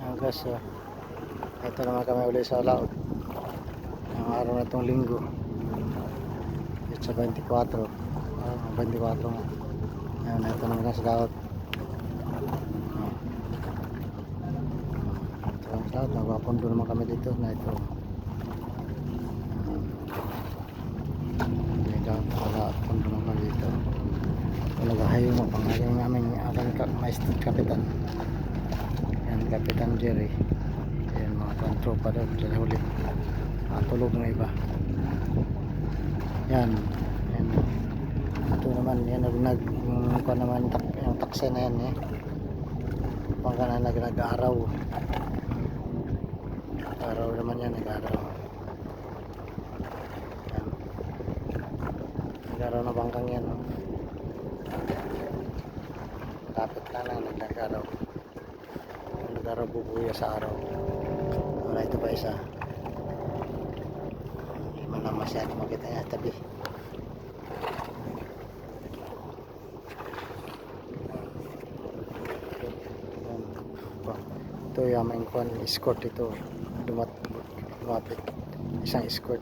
Hanggang sa ito naman kami ulit sa laot. Ang araw na itong linggo. Ito sa 24. 24 nga. Ayan, ito naman kami sa laot. Ito naman sa laot. Nagpapundo naman kami dito na ito. Pundo naman kami dito. Nagahayo mo pangalan ng aming maestro kapitan. Yan, Kapitan Jerry. Yan, mga tropa doon sila huli. Tulog ng iba. Yan. Yan. Ito naman yan, kung naman yung taksi na yan eh. Pagka na nag-araw. Araw naman yan, nag-araw. Yan. Nag-araw na bangkang yan. Kapit lang na nag-araw. Nag-araw bubuya sa araw. Wala ito pa isa. Hindi man lang masyado makita niya tabi. Ito yung aming escort ito. Lumapit. Isang escort.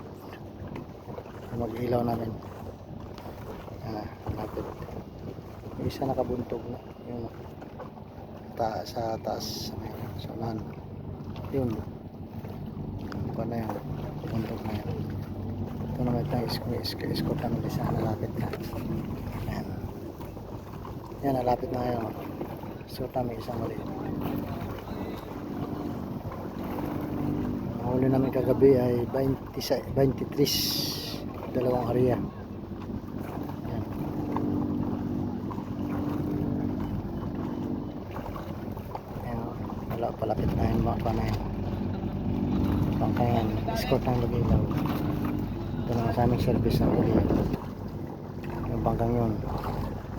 Mag-ilaw namin. Lumapit. Isa nakabuntog na. Yun. Sa taas. Sa unahan. Yun. Ito na yun. Buntog na yun. Ito naman itong escort namin. Isa nalapit na. Yan. Yan, nalapit na yun. Escort namin isang mali. Huli namin kagabi ay 23 dalawang area. Yan. Yan, wala palapit na yun mga panayin. Pangkayan, escort ng Lugilaw. Ito naman sa aming service ng area. Yung bangkang yun.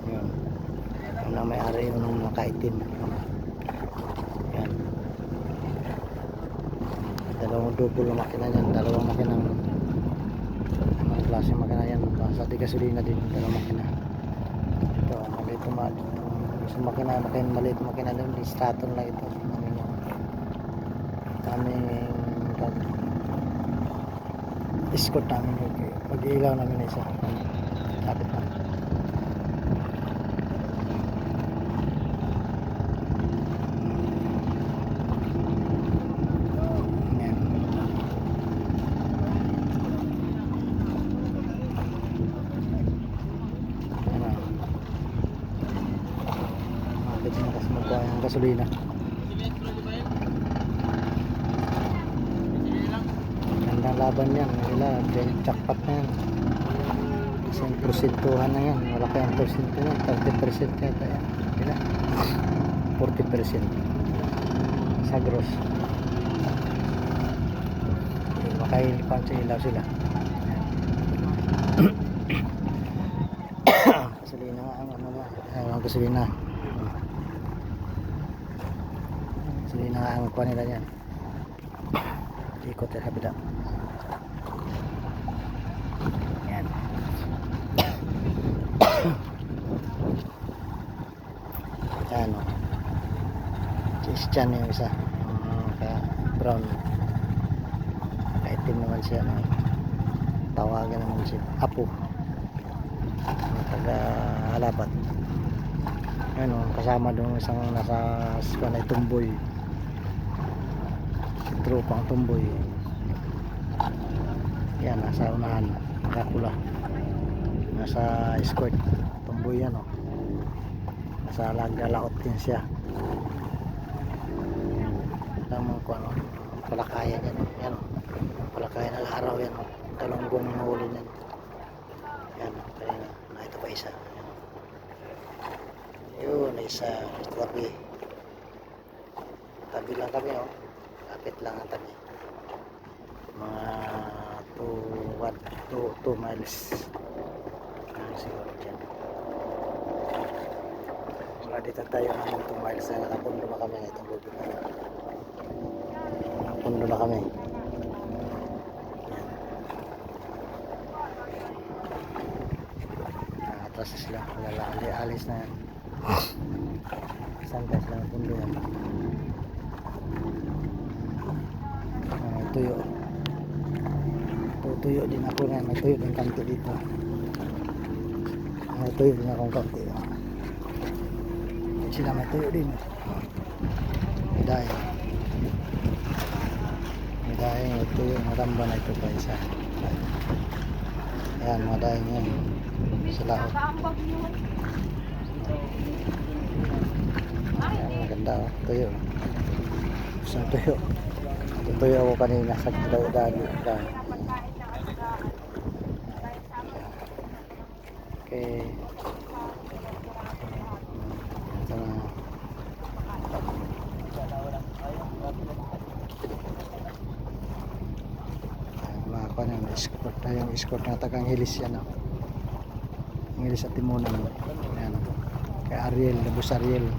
Yun. Yun ang may-ari yun ng nakaitim. Yan. Dalawang double na makina yan, dalawang makina ng klase makina yan, sa di gasolina din, dalawang makina. Ito, maliit na isang makina, maliit makina doon, straton lang ito. Aming escort namin, mag-ilaw namin isa, kapit na. Ang gasolina. Gandang laban yan. Nila, jackpot na yan. Isang prosentuhan na yan. Wala kayang porsyento yan. 30% yata yan. Kila? 40%. Sa gross. Makailipan sa ilaw sila. Gasolina nga ang ano na. Ang gasolina. Sili na ang kuha nila yan. Ikot sa kabila. Yan. Yan o. Si Chan yung isa. Kaya brown. Kaitim naman siya. Tawagan naman siya. Apo. Taga-halabat. Yan o. Kasama doon isang nasa spanay tumboy. Tropang tumboy. Yan, nasa unahan, nakapula. Nasa escort tumboy yan o. Nasa laot din siya. Tamang ko ano, palakayan yan o. Yan o, palakayan ng araw yan o. Talunggong yung huli yan. Yan o, kanina, ito pa isa. Yun, isa, tabi. Tabi lang kami o. Kapit lang ang tabi. Mga 2 miles. Siguro dyan. Wala dito tayo ng 2 miles na nakapundo na kami na itong bubig. Nakapundo na kami. Nakatras sila. Alis na yan. Saan ka sila napundo yan. tuyo. Tutuyo din ako ngayon. May tuyo din kanti dito. May tuyo din akong kanti. Sila may tuyo din. May dahil. May dahil may tuyo. Maramba na ito pa isa. Ayan, mga dahil yan. Sa laot. Ayan, maganda oh. Tuyo. Isang tuyo. Tuyo ako kanina sa dali. Okay. Ito na. Mga kuha na escort na yung escort na tagang hilis yan oh. Ang hilis at timunan. Ayan oh. Kay Ariel, Labos Ariel.